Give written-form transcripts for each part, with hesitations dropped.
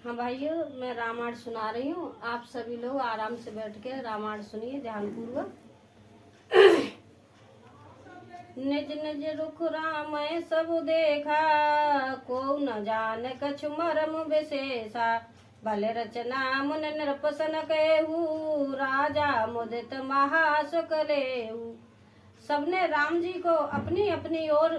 हाँ भाइयों, मैं रामायण सुना रही हूँ। आप सभी लोग आराम से बैठ के रामायण सुनिए ध्यानपूर्वक। निज निज रुख राम सब देखा, को न जान कछु मरम विशेषा। भल रचना मुन नृपसन कहू, राजा मुदित महासुख लेहू। सबने राम जी को अपनी अपनी ओर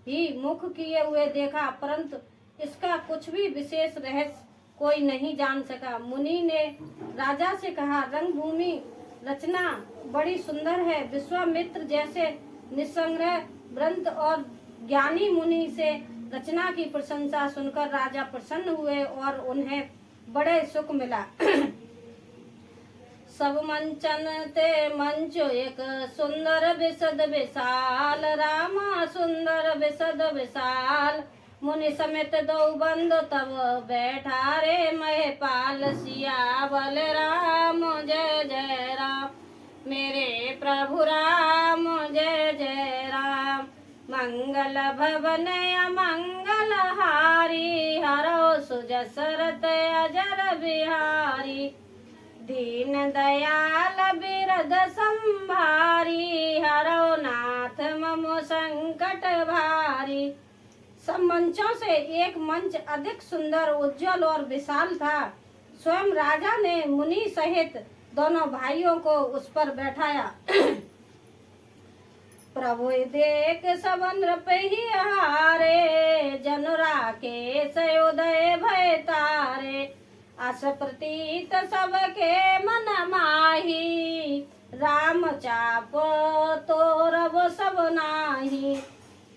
ही मुख किए हुए देखा, परंतु इसका कुछ भी विशेष रहस्य कोई नहीं जान सका। मुनि ने राजा से कहा, रंगभूमि रचना बड़ी सुंदर है। विश्वामित्र जैसे निसंग्रह व्रत और ज्ञानी मुनि से रचना की प्रशंसा सुनकर राजा प्रसन्न हुए और उन्हें बड़े सुख मिला। सब मंचन ते मंचो एक सुंदर विशद विशाल, रामा सुंदर विशद विशाल। मुनि समेत दो बंद तब बैठा रे महपाल, सियावल राम जय जय राम। मेरे प्रभु राम जय जय राम। मंगल भवन अमंगल हारी, हरो सुजसरत अजर बिहारी। दीन दयाल बिरद संभारी, हरो नाथ ममो संकट भारी। सब मंचों से एक मंच अधिक सुंदर, उज्जवल और विशाल था। स्वयं राजा ने मुनि सहित दोनों भाइयों को उस पर बैठाया। प्रभु देख सब नृप ही हारे, जनुरा के सयोदय भय तारे। अस प्रतीत सबके मन माही, राम चाप तो रब सब नाही।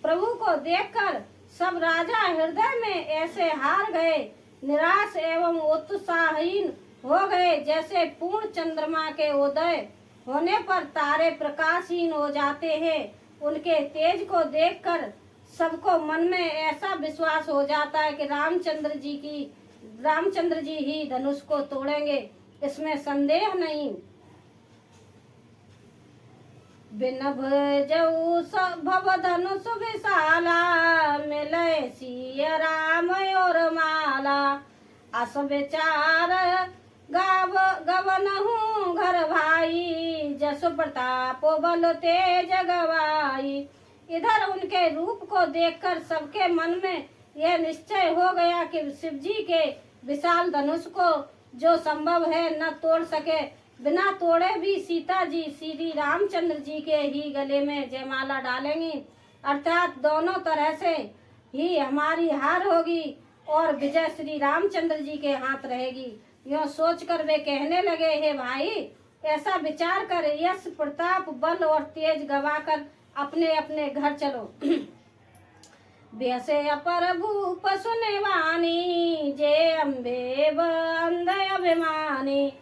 प्रभु को देखकर सब राजा हृदय में ऐसे हार गए, निराश एवं उत्साहहीन हो गए, जैसे पूर्ण चंद्रमा के उदय होने पर तारे प्रकाशहीन हो जाते हैं। उनके तेज को देखकर सबको मन में ऐसा विश्वास हो जाता है कि रामचंद्र जी ही धनुष को तोड़ेंगे, इसमें संदेह नहीं। बिन भजऊ भव धनुष विशाला, मिले सिय राम और माला। अस विचार गवनहु घर भाई, जस प्रताप बल तेज गवाई। इधर उनके रूप को देखकर सबके मन में यह निश्चय हो गया कि शिव जी के विशाल धनुष को जो संभव है न तोड़ सके, बिना तोड़े भी सीता जी श्री रामचंद्र जी के ही गले में जयमाला डालेंगी, अर्थात दोनों तरह से ही हमारी हार होगी और विजय श्री रामचंद्र जी के हाथ रहेगी। यह सोचकर वे कहने लगे, हे भाई, ऐसा विचार कर यश प्रताप बल और तेज गवाकर अपने अपने घर चलो। वैसे अपर भूप सुने वाणी, जे अम्बे अंध अभिमानी।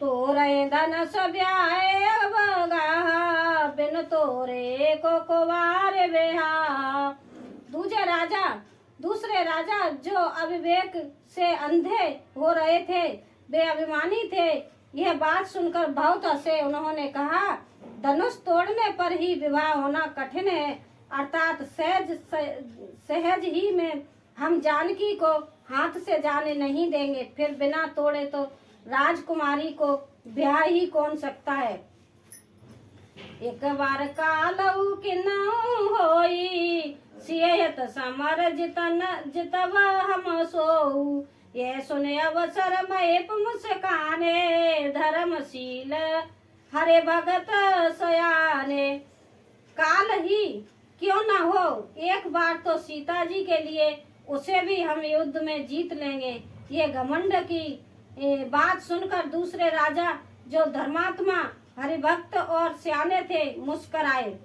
तोरे धनस ब्याए अवगाहा, बिन तोरे को कुवार बेहा। दूसरे राजा जो अविवेक से अंधे हो रहे थे, वे अभिमानी थे। यह बात सुनकर बहुत हंसे। उन्होंने कहा, धनुष तोड़ने पर ही विवाह होना कठिन है, अर्थात सहज ही में हम जानकी को हाथ से जाने नहीं देंगे। फिर बिना तोड़े तो राजकुमारी को ब्याह ही कौन सकता है। एक बार कालऊ किन्हु होई, सियत समर जितब हम सोऊ। ये सुने अवसर महेप मुस्काने, धर्मशील हरे भगत सयाने। काल ही क्यों न हो, एक बार तो सीता जी के लिए उसे भी हम युद्ध में जीत लेंगे। ये घमंड की बात सुनकर दूसरे राजा जो धर्मात्मा हरिभक्त और सियाने थे मुस्कराए।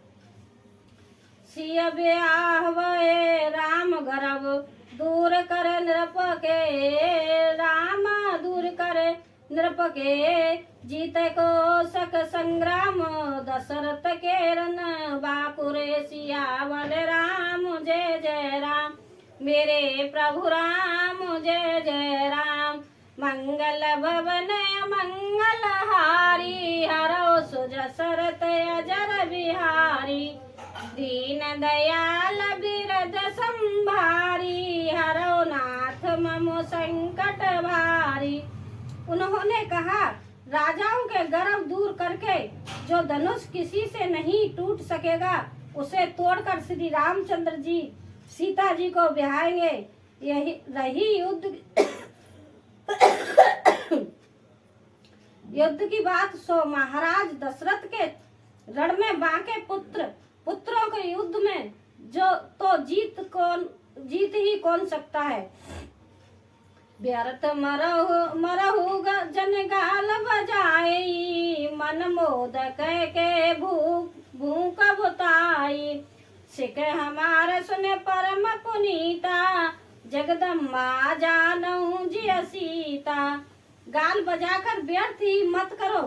सिय ब्याह भये राम गर्भ, दूर कर नृप के। राम दूर कर नृप के, जीते को सक संग्राम। दशरथ के रन बाकुरे, सियावल राम जय जय राम। मेरे प्रभु राम जय जय राम। मंगल भवन मंगल हारी, हरो सुजसरत अजर बिहारी। दीन दयाल बिरद संभारी, हरो नाथ ममो संकट भारी। उन्होंने कहा, राजाओं के गर्व दूर करके जो धनुष किसी से नहीं टूट सकेगा, उसे तोड़कर श्री रामचंद्र जी सीता जी को ब्याहेंगे। यही रही युद्ध की बात। सो महाराज दशरथ के रण में बांके पुत्रों के युद्ध में जो तो जीत ही कौन सकता है। व्यर्थ मरहु जन गाल बजाई, मन मोदक के भूख बुताई। सिख हमारे सुने परम पुनीता, जगदम्बा जानऊ जिय सीता। गाल बजाकर व्यर्थ ही मत करो,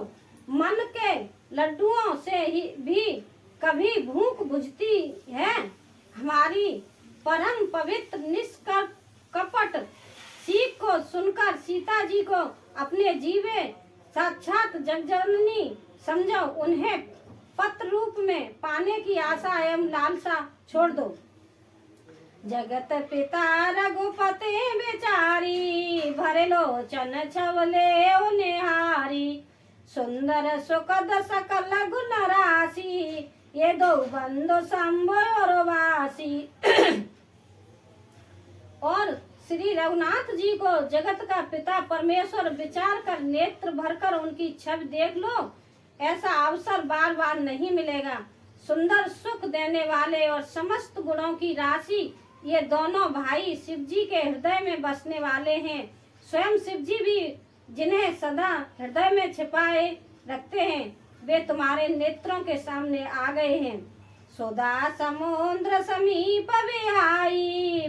मन के लड्डुओं से ही भी कभी भूख बुझती है। हमारी परम पवित्र निष्कपट सीख को सुनकर सीता जी को अपने जीवे साक्षात जगजननी समझो। उन्हें पत्र रूप में पाने की आशा एवं लालसा छोड़ दो। जगत पिता रघुपति बेचारी, भरे लोचन छवले निहारी। सुंदर सुखद सकल गुण राशि, ये दो बंधु संभोर वासी। और श्री रघुनाथ जी को जगत का पिता परमेश्वर विचार कर नेत्र भरकर उनकी छवि देख लो। ऐसा अवसर बार बार नहीं मिलेगा। सुंदर सुख देने वाले और समस्त गुणों की राशि ये दोनों भाई शिव जी के हृदय में बसने वाले हैं। स्वयं शिव जी भी जिन्हें सदा हृदय में छिपाए रखते हैं, वे तुम्हारे नेत्रों के सामने आ गए हैं। सोदा समुद्र समीप बिहाई,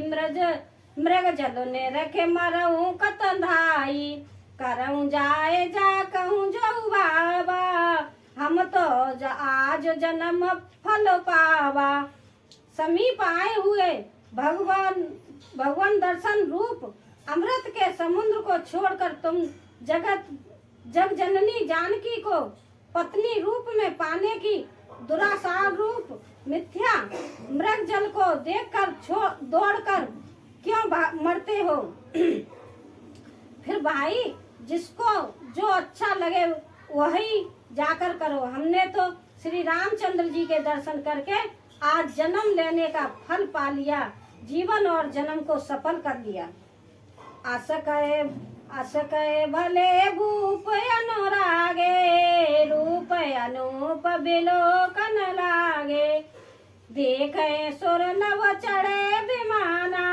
मृग जल ने रखे मरऊ कतंधाई। करऊं जाए जा कहूँ जो बाबा, हम तो आज जन्म फल पावा। समीप आए हुए भगवान दर्शन रूप अमृत के समुद्र को छोड़कर तुम जग जननी जानकी को पत्नी रूप में पाने की दुरासार रूप मिथ्या मृग जल को देखकर दौड़कर क्यों मरते हो। फिर भाई जिसको जो अच्छा लगे वही जाकर करो। हमने तो श्री रामचंद्र जी के दर्शन करके आज जन्म लेने का फल पा लिया, जीवन और जन्म को सफल कर लिया। असकय भले भूप अनुरागे, रूप अनूप बिलोकन लागे। देखे सुर नव चढ़े विमाना,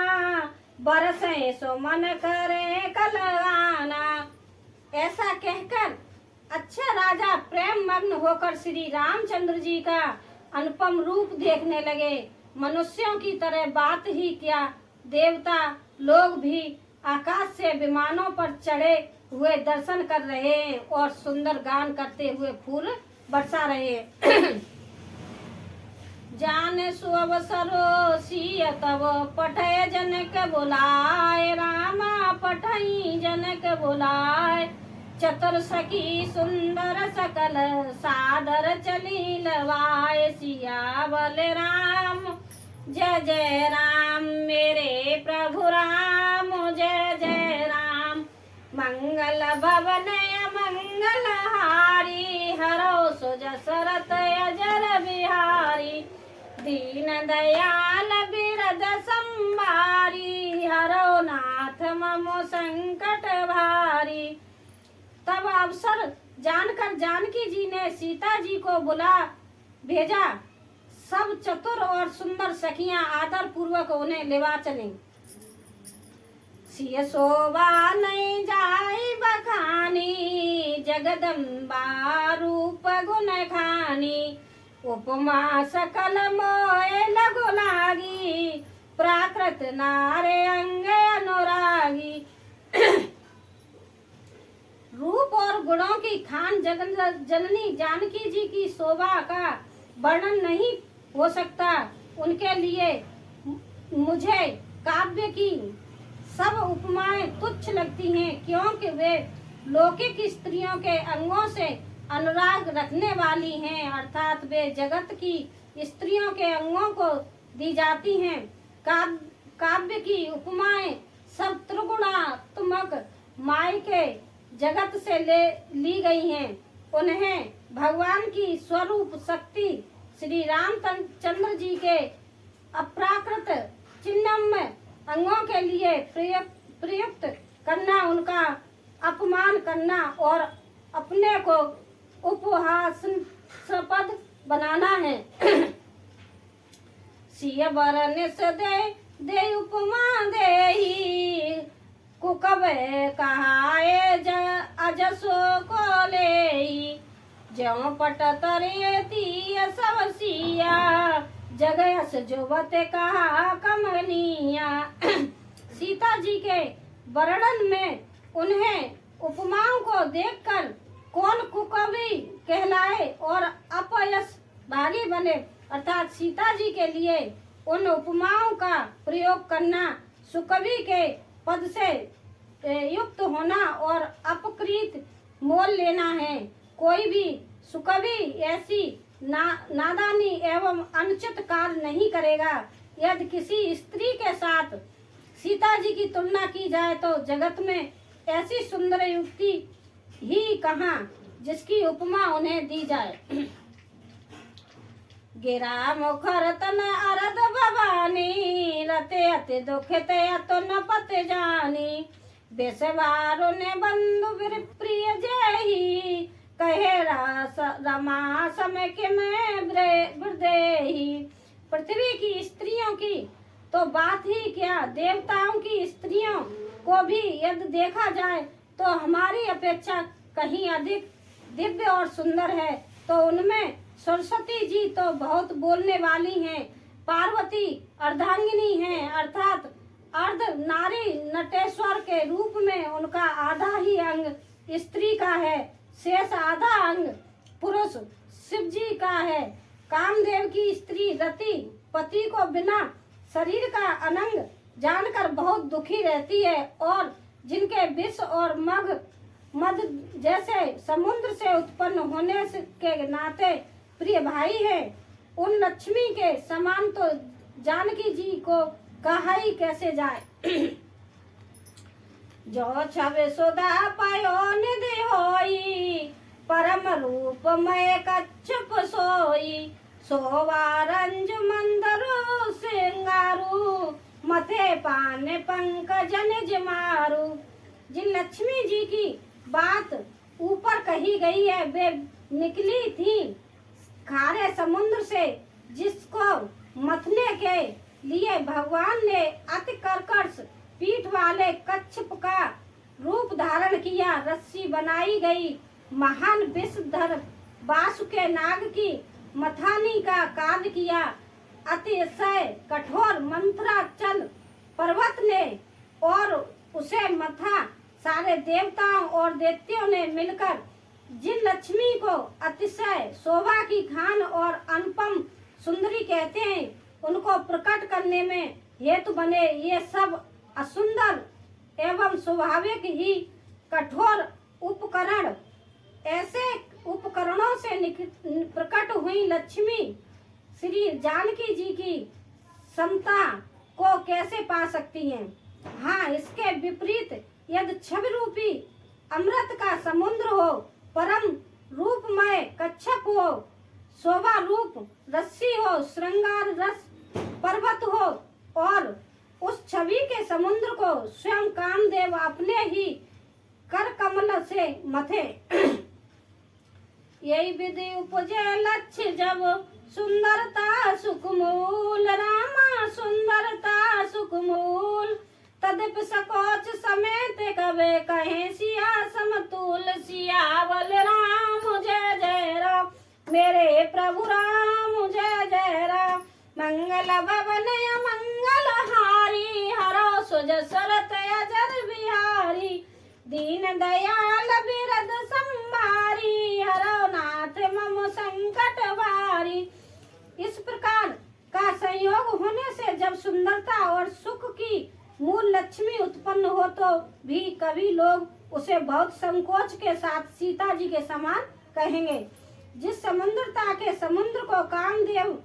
बरसे सो मन करे कलगाना। ऐसा कहकर अच्छा राजा प्रेम मग्न होकर श्री रामचंद्र जी का अनुपम रूप देखने लगे। मनुष्यों की तरह बात ही क्या, देवता लोग भी आकाश से विमानों पर चढ़े हुए दर्शन कर रहे हैं और सुंदर गान करते हुए फूल बरसा रहे हैं। जान सुअवसरो सिय तब पठय जनक बुलाए, रामा पठई जनक बुलाए। चतुर सखी सुंदर सकल सादर चली लवाए। सियावल राम जय जय राम, मेरे प्रभु राम जय जय राम। मंगल भवन मंगल हारी, हरो सुजसरत अजर बिहारी। दीन दयाल बिरद संभारी, हरो नाथ ममो संकट भारी। तब अवसर जानकर जानकी जी ने सीता जी को बुला भेजा। सब चतुर और सुंदर सखियां आदर पूर्वक उन्हें लेवा चली। सिय शोभा नहीं जाई बखानी, जगदम्बा रूप गुण खानी। उपमा सकल मोए लगो लागी, प्राकृत नारे अंग अनुरागी। रूप और गुणों की खान जननी जानकी जी की शोभा का वर्णन नहीं हो सकता। उनके लिए मुझे काव्य की सब उपमाएं तुच्छ लगती हैं, क्योंकि वे लौकिक स्त्रियों के अंगों से अनुराग रखने वाली हैं, अर्थात वे जगत की स्त्रियों के अंगों को दी जाती हैं। काव्य की उपमाएं सब त्रिगुणात्मक माई के जगत से ली गई हैं। उन्हें भगवान की स्वरूप शक्ति श्री रामचंद्र जी के अप्राकृत चिन्हमय अंगों के लिए प्रयुक्त करना, उनका अपमान करना और अपने को उपहासास्पद बनाना है। सिय बरन दे उपमा देही कुकबे कहाए अजसो को ले ज्यों पट तरेती सब सिया जगयस जुबते कहा कमलिया। सीता जी के वर्णन में उन्हें उपमाओं को देखकर कौन कुकवि कहलाए और अपयश भागी बने, अर्थात सीता जी के लिए उन उपमाओं का प्रयोग करना सुकवि के पद से युक्त होना और अपकृत मोल लेना है। कोई भी सुकवि ऐसी नादानी एवं अनुचित कार्य नहीं करेगा। यदि किसी स्त्री के साथ सीता जी की तुलना की जाए तो जगत में ऐसी सुंदर युक्ति ही कहाँ जिसकी उपमा उन्हें दी जाए। गिरा मुखर तन अरद भवानी रते अति दुखते अतो न पत जानी बेसवारो ने बंधु प्रिय जही कहे रमा समय के मैं वृदेही। पृथ्वी की स्त्रियों की तो बात ही क्या, देवताओं की स्त्रियों को भी यदि देखा जाए तो हमारी अपेक्षा कहीं अधिक दिव्य और सुंदर है। तो उनमें सरस्वती जी तो बहुत बोलने वाली हैं। पार्वती अर्धांगिनी हैं, अर्थात अर्ध नारी नटेश्वर के रूप में उनका आधा ही अंग स्त्री का है, शेष आधा अंग पुरुष शिव जी का है। कामदेव की स्त्री रति पति को बिना शरीर का अनंग जानकर बहुत दुखी रहती है और जिनके विष और मद जैसे समुद्र से उत्पन्न होने के नाते प्रिय भाई है, उन लक्ष्मी के समान तो जानकी जी को कहा ही कैसे जाए। जो छवे सुधा पायो निधि होई परम रूप मय कच्छप सोई सोवारंज मंदरु सिंगारू मथे पाने पंकज निज मारू। जिन लक्ष्मी जी की बात ऊपर कही गई है वे निकली थी खारे समुद्र से, जिसको मथने के लिए भगवान ने अति कर्कश पीठ वाले कच्छप का रूप धारण किया। रस्सी बनाई गई महान विषधर वासुके नाग की मथानी का कार्य किया। अतिशय कठोर मंत्राचल पर्वत ने और उसे मथा सारे देवताओं और दैत्यों ने मिलकर जिन लक्ष्मी को अतिशय शोभा की खान और अनुपम सुंदरी कहते हैं, उनको प्रकट करने में हेतु बने ये सब असुंदर एवं स्वाभाविक ही कठोर उपकरण। ऐसे उपकरणों से प्रकट हुई लक्ष्मी श्री जानकी जी की समता को कैसे पा सकती हैं। हाँ, इसके विपरीत यदि छवि रूपी अमृत का समुद्र हो, परम रूपमय कच्छप हो, शोभा रूप रस्सी हो, श्रृंगार रस पर्वत हो और उस छवि के समुद्र को स्वयं कामदेव अपने ही कर कमल से मथे। यही विधि उपजे लक्ष्य जब सुंदरता सुखमूल रामा सुंदरता सुखमूल तदिप सकोच समेत कवे कहे सिया समतुल सियावल राम जय जय राम मेरे प्रभु राम जय जय राम मंगल भवन मंगल हारी हरो सुजसरत अजर बिहारी दीन दयाल बिरद संभारी हरो नाथ मम संकट भारी। इस प्रकार का संयोग होने से जब सुंदरता और सुख की मूल लक्ष्मी उत्पन्न हो तो भी कभी लोग उसे बहुत संकोच के साथ सीता जी के समान कहेंगे। जिस समुद्रता के समुद्र को कामदेव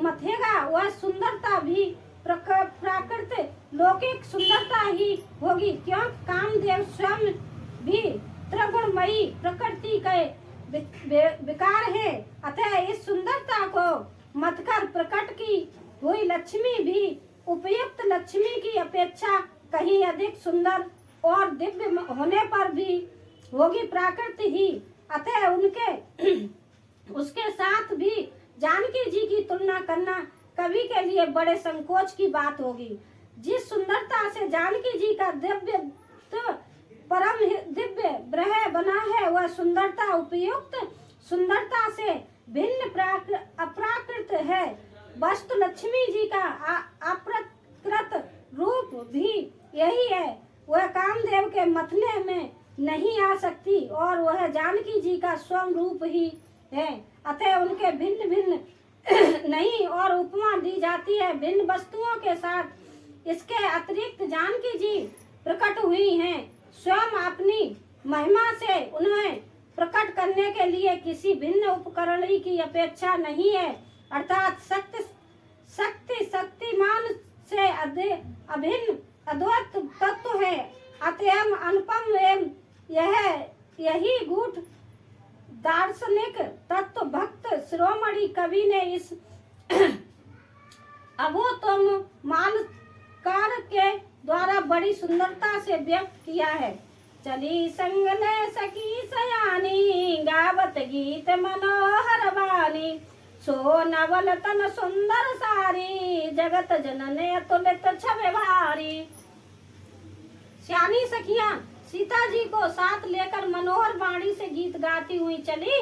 मथेगा वह सुंदरता भी प्राकृत लौकिक सुंदरता ही होगी, क्योंकि कामदेव स्वयं भी त्रिगुणमयी प्रकृति के विकार है। अतः इस सुंदरता को मत कर प्रकट की हुई लक्ष्मी भी उपयुक्त लक्ष्मी की अपेक्षा कहीं अधिक सुंदर और दिव्य होने पर भी होगी प्राकृति ही। अतः उनके उसके साथ भी जानकी जी की तुलना करना कवि के लिए बड़े संकोच की बात होगी। जिस सुंदरता से जानकी जी का दिव्य परम दिव्य ग्रह बना है, वह सुंदरता उपयुक्त सुंदरता से भिन्न अप्राकृत है। वस्तु लक्ष्मी जी का अप्रकृत रूप भी यही है। वह कामदेव के मथने में नहीं आ सकती और वह जानकी जी का स्वयं रूप ही है। अतः उनके भिन्न भिन्न नहीं और उपमा दी जाती है भिन्न वस्तुओं के साथ। इसके अतिरिक्त जानकी जी प्रकट हुई हैं। स्वयं अपनी महिमा से उन्हें प्रकट करने के लिए किसी भिन्न उपकरण की अपेक्षा नहीं है, अर्थात शक्तिमान से अभिन्न अद्वैत तत्व है। अतएव अनुपम एवं यही गूढ़ दार्शनिक तत्व भक्त शिरोमणि कवि ने इस अभूतम मालकार के द्वारा बड़ी सुंदरता से व्यक्त किया है। चली संग ले सकी सयानी, गावत गीत मनोहर वाणी, सो नवल तन सुंदर सारी, जगत जनने अतुलित छवि भारी। श्यानी सखियां सीता जी को साथ लेकर मनोहर वाणी से गीत गाती हुई चली।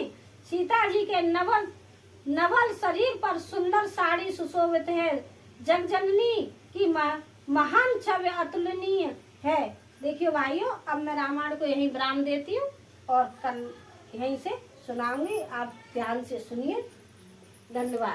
सीता जी के नवल शरीर पर सुंदर साड़ी सुशोभित है। जगजननी की महान छवि अतुलनीय है। देखियो भाइयों, अब मैं रामायण को यहीं विराम देती हूँ और कल यहीं से सुनाऊंगी। आप ध्यान से सुनिए। धन्यवाद।